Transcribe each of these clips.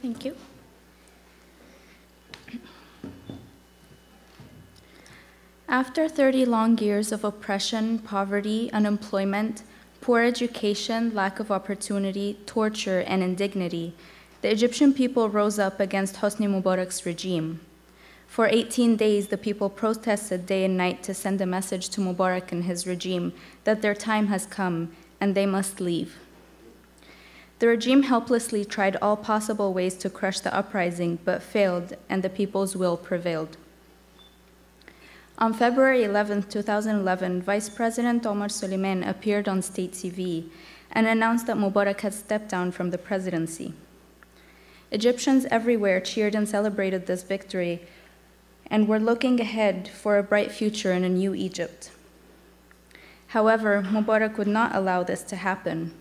Thank you. After 30 long years of oppression, poverty, unemployment, poor education, lack of opportunity, torture, and indignity, the Egyptian people rose up against Hosni Mubarak's regime. For 18 days, the people protested day and night to send a message to Mubarak and his regime that their time has come and they must leave. The regime helplessly tried all possible ways to crush the uprising, but failed, and the people's will prevailed. On February 11, 2011, Vice President Omar Suleiman appeared on state TV and announced that Mubarak had stepped down from the presidency. Egyptians everywhere cheered and celebrated this victory and were looking ahead for a bright future in a new Egypt. However, Mubarak would not allow this to happen.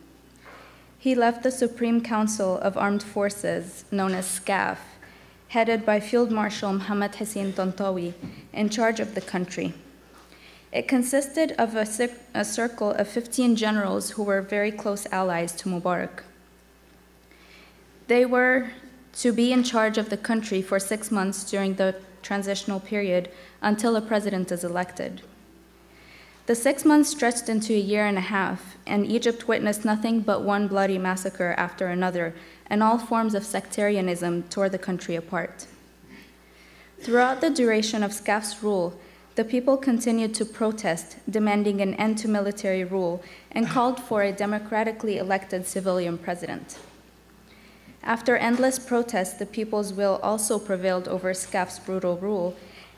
He left the Supreme Council of Armed Forces, known as SCAF, headed by Field Marshal Mohammed Hussein Tantawi, in charge of the country. It consisted of a circle of 15 generals who were very close allies to Mubarak. They were to be in charge of the country for 6 months during the transitional period until a president is elected. The 6 months stretched into a year and a half, and Egypt witnessed nothing but one bloody massacre after another, and all forms of sectarianism tore the country apart. Throughout the duration of SCAF's rule, the people continued to protest, demanding an end to military rule, and called for a democratically elected civilian president. After endless protests, the people's will also prevailed over SCAF's brutal rule,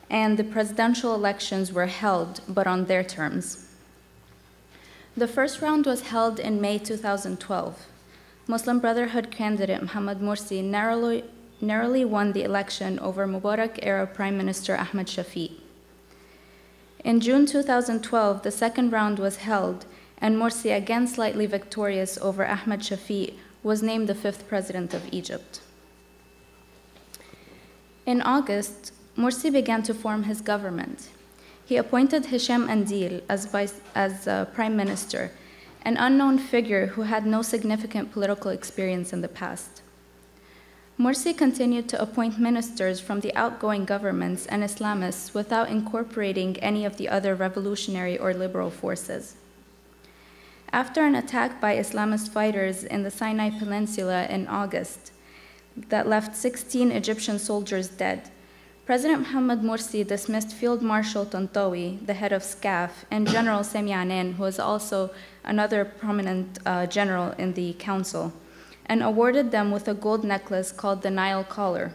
and the presidential elections were held, but on their terms. The first round was held in May 2012. Muslim Brotherhood candidate Mohammed Morsi narrowly won the election over Mubarak-era Prime Minister A.N.S.W.E.R. In June 2012, the second round was held, and Morsi, again slightly victorious over A.N.S.W.E.R, was named the 5th president of Egypt. In August, Morsi began to form his government. He appointed Hisham Andil as prime minister, an unknown figure who had no significant political experience in the past. Morsi continued to appoint ministers from the outgoing governments and Islamists without incorporating any of the other revolutionary or liberal forces. After an attack by Islamist fighters in the Sinai Peninsula in August that left 16 Egyptian soldiers dead, President Mohammed Morsi dismissed Field Marshal Tantawi, the head of SCAF, and General Sami Anen, who is also another prominent general in the council, and awarded them with a gold necklace called the Nile Collar.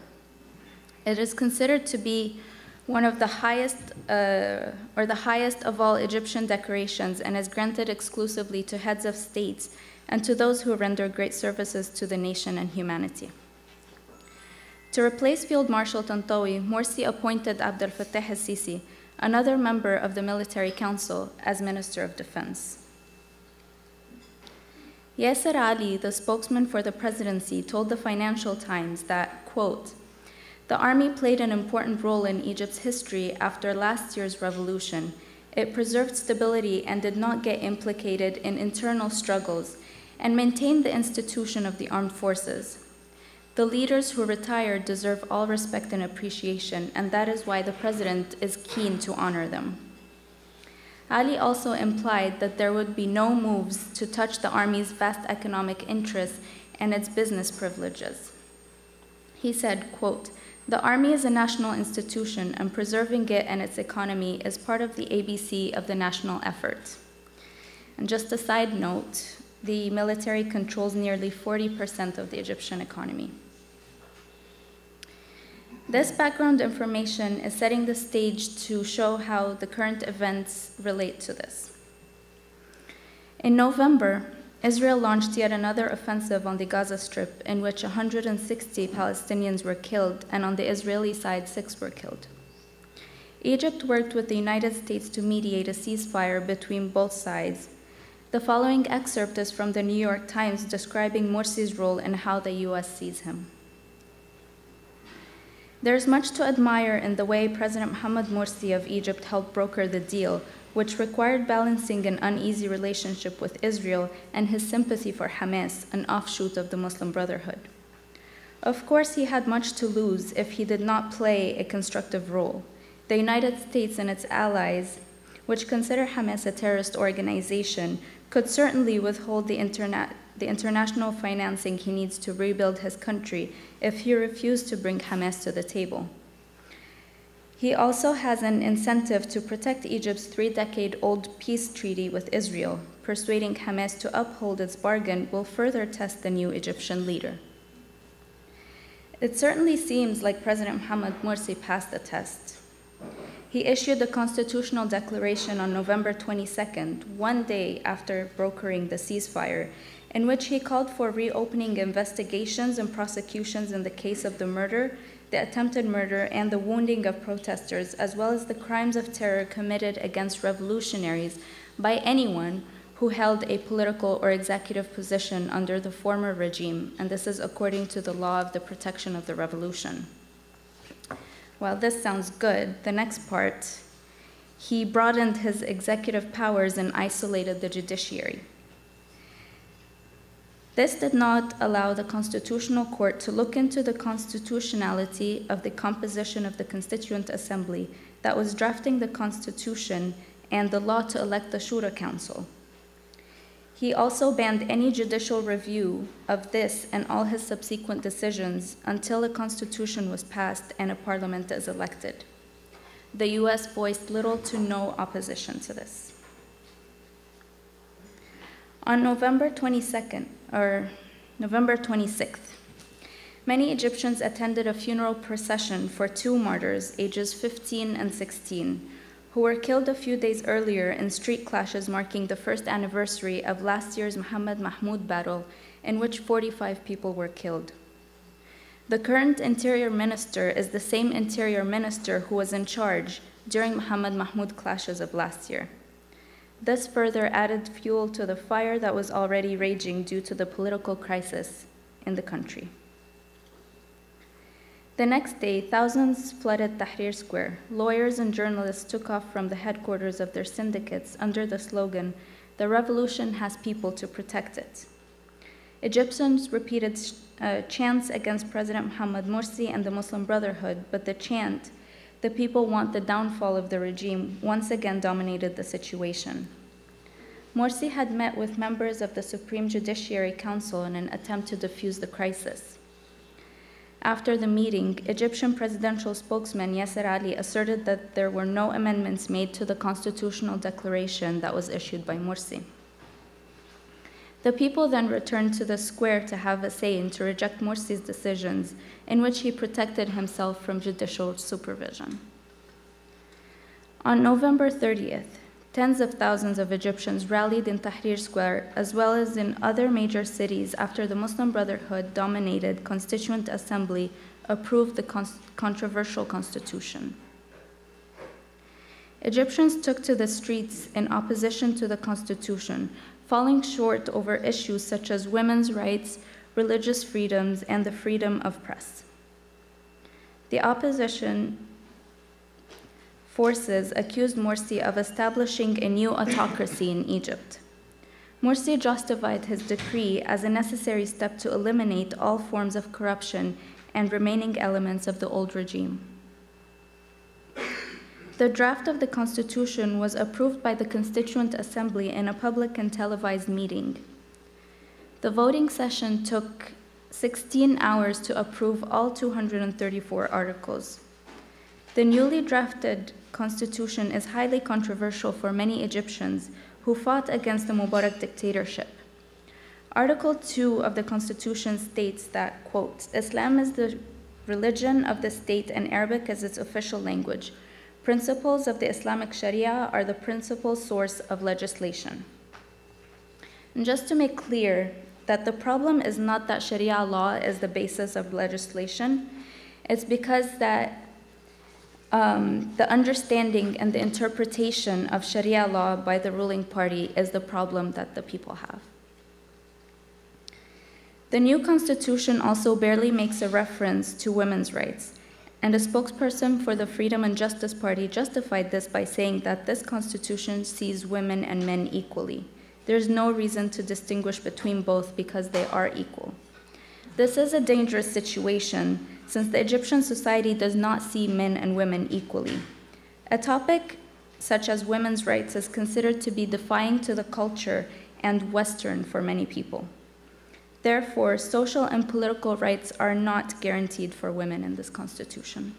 It is considered to be one of the highest, or the highest of all Egyptian decorations, and is granted exclusively to heads of states and to those who render great services to the nation and humanity. To replace Field Marshal Tantawi, Morsi appointed Abdel Fattah al-Sisi, another member of the Military Council, as Minister of Defense. Yasser Ali, the spokesman for the presidency, told the Financial Times that, quote, "The army played an important role in Egypt's history after last year's revolution. It preserved stability and did not get implicated in internal struggles, and maintained the institution of the armed forces. The leaders who retired deserve all respect and appreciation, and that is why the president is keen to honor them." Ali also implied that there would be no moves to touch the army's vast economic interests and its business privileges. He said, quote, "The army is a national institution, and preserving it and its economy is part of the ABC of the national effort." And just a side note, the military controls nearly 40% of the Egyptian economy. This background information is setting the stage to show how the current events relate to this. In November, Israel launched yet another offensive on the Gaza Strip in which 160 Palestinians were killed, and on the Israeli side, 6 were killed. Egypt worked with the United States to mediate a ceasefire between both sides. The following excerpt is from the New York Times describing Morsi's role and how the US sees him. "There's much to admire in the way President Mohammed Morsi of Egypt helped broker the deal, which required balancing an uneasy relationship with Israel and his sympathy for Hamas, an offshoot of the Muslim Brotherhood. Of course, he had much to lose if he did not play a constructive role. The United States and its allies, which consider Hamas a terrorist organization, could certainly withhold the international financing he needs to rebuild his country if he refused to bring Hamas to the table. He also has an incentive to protect Egypt's 3-decade-old peace treaty with Israel. Persuading Hamas to uphold its bargain will further test the new Egyptian leader. It certainly seems like President Mohamed Morsi passed the test. He issued the constitutional declaration on November 22nd, one day after brokering the ceasefire, in which he called for reopening investigations and prosecutions in the case of the murder, the attempted murder, and the wounding of protesters, as well as the crimes of terror committed against revolutionaries by anyone who held a political or executive position under the former regime, and this is according to the law of the protection of the revolution. While this sounds good, the next part, he broadened his executive powers and isolated the judiciary. This did not allow the Constitutional Court to look into the constitutionality of the composition of the Constituent Assembly that was drafting the Constitution and the law to elect the Shura Council. He also banned any judicial review of this and all his subsequent decisions until a constitution was passed and a parliament is elected. The US voiced little to no opposition to this. On November 26th, many Egyptians attended a funeral procession for 2 martyrs, ages 15 and 16, who were killed a few days earlier in street clashes marking the first anniversary of last year's Mohammed Mahmoud battle, in which 45 people were killed. The current interior minister is the same interior minister who was in charge during Mohammed Mahmoud clashes of last year. This further added fuel to the fire that was already raging due to the political crisis in the country. The next day, thousands flooded Tahrir Square. Lawyers and journalists took off from the headquarters of their syndicates under the slogan, "The revolution has people to protect it." Egyptians repeated chants against President Mohamed Morsi and the Muslim Brotherhood, but the chant, "The people want the downfall of the regime," once again dominated the situation. Morsi had met with members of the Supreme Judiciary Council in an attempt to defuse the crisis. After the meeting, Egyptian presidential spokesman Yasser Ali asserted that there were no amendments made to the constitutional declaration that was issued by Morsi. The people then returned to the square to have a say and to reject Morsi's decisions, in which he protected himself from judicial supervision. On November 30th, tens of thousands of Egyptians rallied in Tahrir Square, as well as in other major cities after the Muslim Brotherhood-dominated Constituent Assembly approved the controversial constitution. Egyptians took to the streets in opposition to the constitution, falling short over issues such as women's rights, religious freedoms, and the freedom of press. The opposition forces accused Morsi of establishing a new autocracy in Egypt. Morsi justified his decree as a necessary step to eliminate all forms of corruption and remaining elements of the old regime. The draft of the Constitution was approved by the Constituent Assembly in a public and televised meeting. The voting session took 16 hours to approve all 234 articles. The newly drafted Constitution is highly controversial for many Egyptians who fought against the Mubarak dictatorship. Article 2 of the Constitution states that, quote, "Islam is the religion of the state and Arabic is its official language. Principles of the Islamic Sharia are the principal source of legislation." And just to make clear that the problem is not that Sharia law is the basis of legislation, it's because that the understanding and the interpretation of Sharia law by the ruling party is the problem that the people have. The new constitution also barely makes a reference to women's rights, and a spokesperson for the Freedom and Justice Party justified this by saying that this constitution sees women and men equally. There's no reason to distinguish between both because they are equal. This is a dangerous situation since the Egyptian society does not see men and women equally. A topic such as women's rights is considered to be defying to the culture and Western for many people. Therefore, social and political rights are not guaranteed for women in this constitution.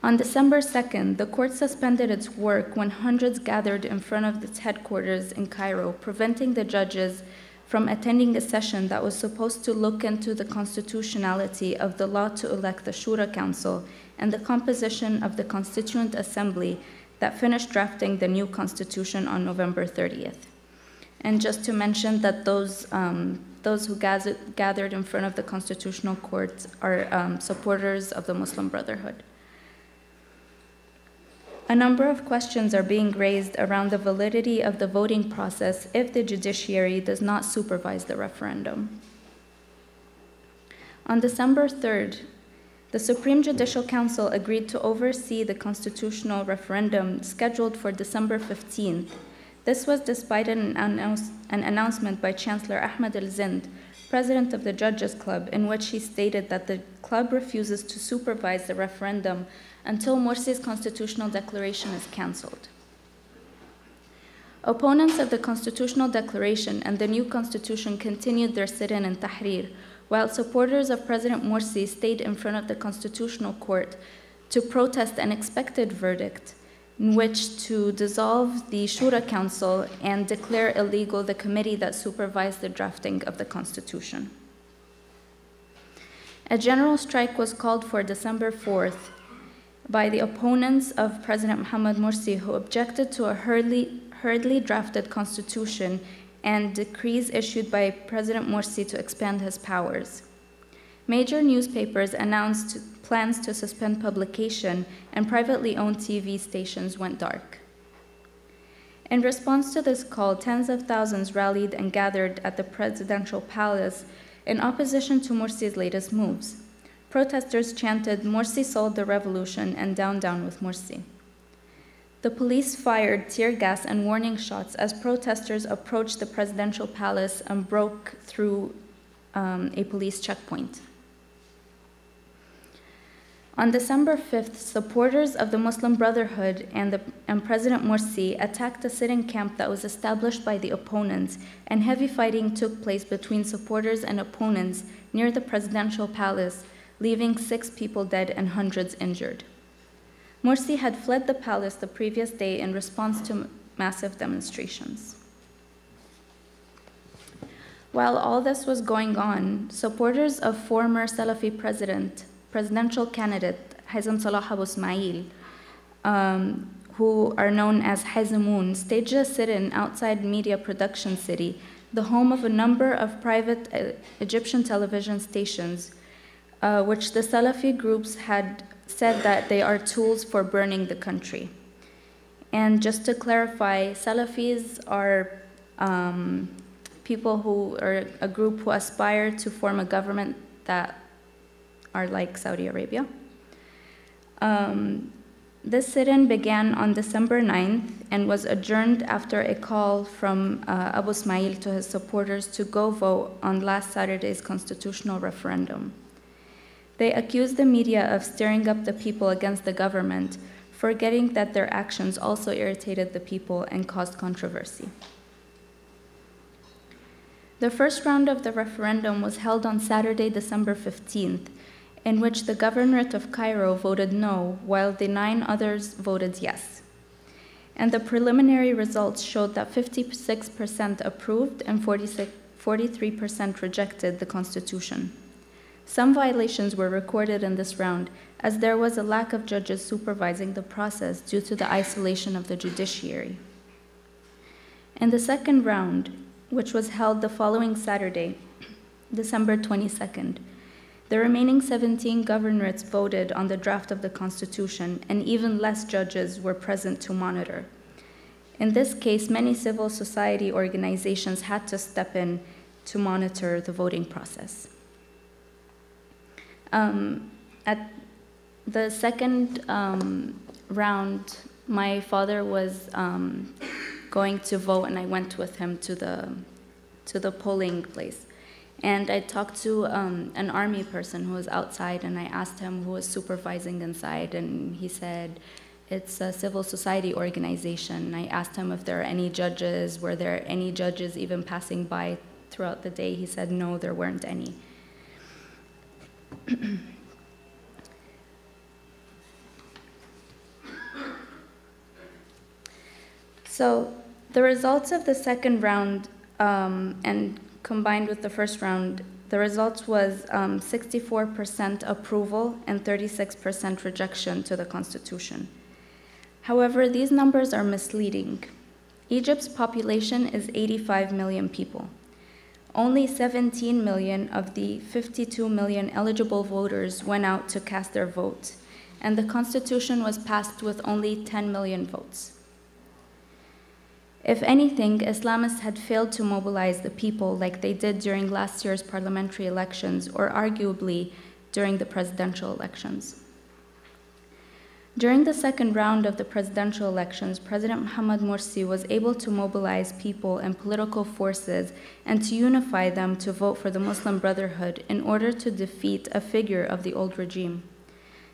On December 2nd, the court suspended its work when hundreds gathered in front of its headquarters in Cairo, preventing the judges from attending a session that was supposed to look into the constitutionality of the law to elect the Shura Council and the composition of the Constituent Assembly that finished drafting the new constitution on November 30th. And just to mention that those who gathered in front of the Constitutional Court are supporters of the Muslim Brotherhood. A number of questions are being raised around the validity of the voting process if the judiciary does not supervise the referendum. On December 3rd, the Supreme Judicial Council agreed to oversee the constitutional referendum scheduled for December 15th. This was despite an announcement by Chancellor Ahmed El-Zind, president of the Judges Club, in which he stated that the club refuses to supervise the referendum until Morsi's constitutional declaration is cancelled. Opponents of the constitutional declaration and the new constitution continued their sit-in in Tahrir, while supporters of President Morsi stayed in front of the Constitutional Court to protest an expected verdict in which to dissolve the Shura Council and declare illegal the committee that supervised the drafting of the Constitution. A general strike was called for December 4th by the opponents of President Mohamed Morsi, who objected to a hurriedly drafted constitution and decrees issued by President Morsi to expand his powers. Major newspapers announced plans to suspend publication, and privately owned TV stations went dark. In response to this call, tens of thousands rallied and gathered at the presidential palace in opposition to Morsi's latest moves. Protesters chanted, "Morsi sold the revolution," and "Down, down with Morsi." The police fired tear gas and warning shots as protesters approached the presidential palace and broke through a police checkpoint. On December 5th, supporters of the Muslim Brotherhood and President Morsi attacked a sitting camp that was established by the opponents, and heavy fighting took place between supporters and opponents near the presidential palace, leaving 6 people dead and hundreds injured. Morsi had fled the palace the previous day in response to massive demonstrations. While all this was going on, supporters of former Salafi presidential candidate Hazem Salah Abu Ismail, who are known as Hazemoun, staged a sit-in outside Media Production City, the home of a number of private Egyptian television stations, which the Salafi groups had said that they are tools for burning the country. And just to clarify, Salafis are people who are a group who aspire to form a government that are like Saudi Arabia. This sit-in began on December 9th and was adjourned after a call from Abu Ismail to his supporters to go vote on last Saturday's constitutional referendum. They accused the media of stirring up the people against the government, forgetting that their actions also irritated the people and caused controversy. The first round of the referendum was held on Saturday, December 15th, in which the governorate of Cairo voted no, while the 9 others voted yes. And the preliminary results showed that 56% approved and 43% rejected the constitution. Some violations were recorded in this round, as there was a lack of judges supervising the process due to the isolation of the judiciary. In the second round, which was held the following Saturday, December 22nd, the remaining 17 governorates voted on the draft of the Constitution, and even less judges were present to monitor. In this case, many civil society organizations had to step in to monitor the voting process. At the second round, my father was going to vote, and I went with him to the polling place. And I talked to an army person who was outside, and I asked him who was supervising inside, and he said, it's a civil society organization. I asked him if there are any judges, were there any judges even passing by throughout the day? He said, no, there weren't any. So the results of the second round, and combined with the first round, the results was 64% approval and 36% rejection to the Constitution. However, these numbers are misleading. Egypt's population is 85 million people. Only 17 million of the 52 million eligible voters went out to cast their vote, and the Constitution was passed with only 10 million votes. If anything, Islamists had failed to mobilize the people like they did during last year's parliamentary elections, or arguably during the presidential elections. During the second round of the presidential elections, President Mohamed Morsi was able to mobilize people and political forces and to unify them to vote for the Muslim Brotherhood in order to defeat a figure of the old regime.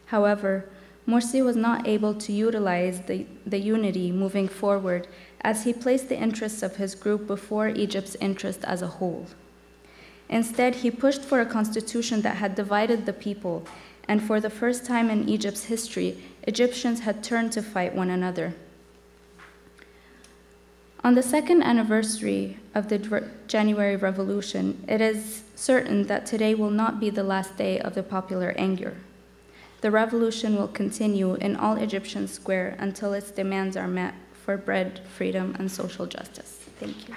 However, Morsi was not able to utilize the unity moving forward, as he placed the interests of his group before Egypt's interest as a whole. Instead, he pushed for a constitution that had divided the people, and for the first time in Egypt's history, Egyptians had turned to fight one another. On the second anniversary of the January Revolution, it is certain that today will not be the last day of the popular anger. The revolution will continue in all Egyptian square until its demands are met for bread, freedom, and social justice. Thank you.